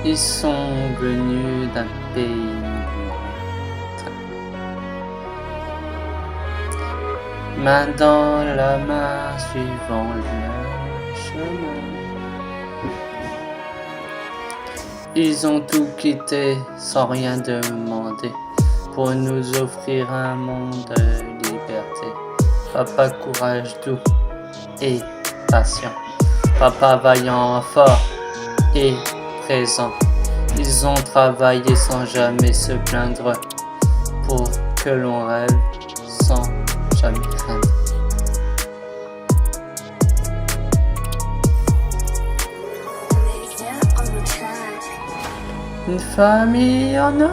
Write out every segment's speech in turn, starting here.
Ils sont venus d'un pays lointain, main dans la main suivant leur chemin. Ils ont tout quitté sans rien demander pour nous offrir un monde de liberté. Papa courage doux et patient, papa vaillant, fort et présent. Ils ont travaillé sans jamais se plaindre pour que l'on rêve sans jamais craindre. Une famille en or,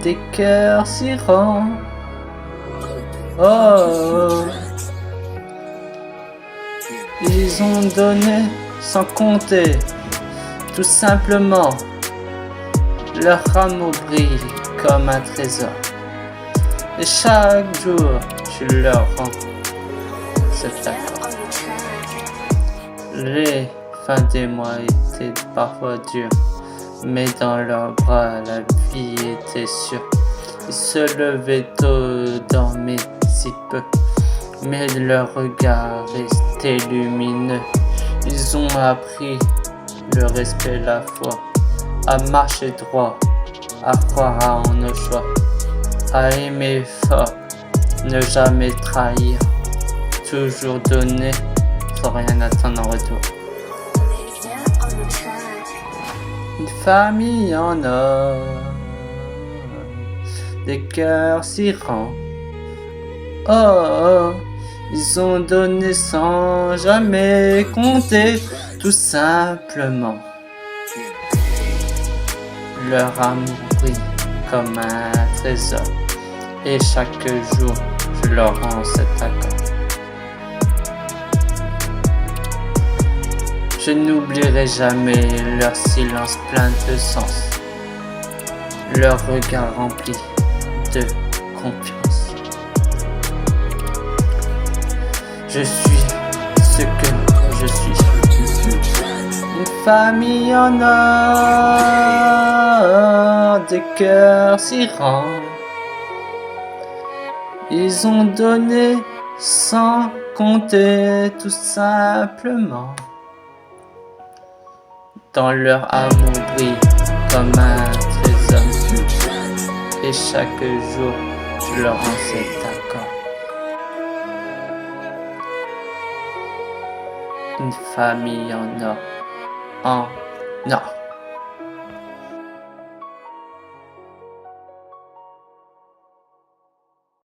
des cœurs si ronds. Oh, ils ont donné sans compter, tout simplement. Leur amour brille comme un trésor, et chaque jour je leur rends cet accord. Les fins des mois étaient parfois dures, mais dans leurs bras la vie était sûre. Ils se levaient tôt, dormaient si peu, mais leur regard restait lumineux. Ils ont appris le respect, la foi, à marcher droit, à croire en nos choix, à aimer fort, ne jamais trahir, toujours donner sans rien attendre en retour. Une famille en or, des cœurs si rangs. Oh, oh, ils ont donné sans jamais compter, tout simplement. Leur amour brille comme un trésor, et chaque jour je leur rends cet accord. Je n'oublierai jamais leur silence plein de sens, leur regard rempli de confiance. Je suis ce que je suis. Une famille en or, des cœurs si rangs. Ils ont donné sans compter, tout simplement. Dans leur amour brille comme un trésor, et chaque jour je leur rends cet accord. Une famille en or,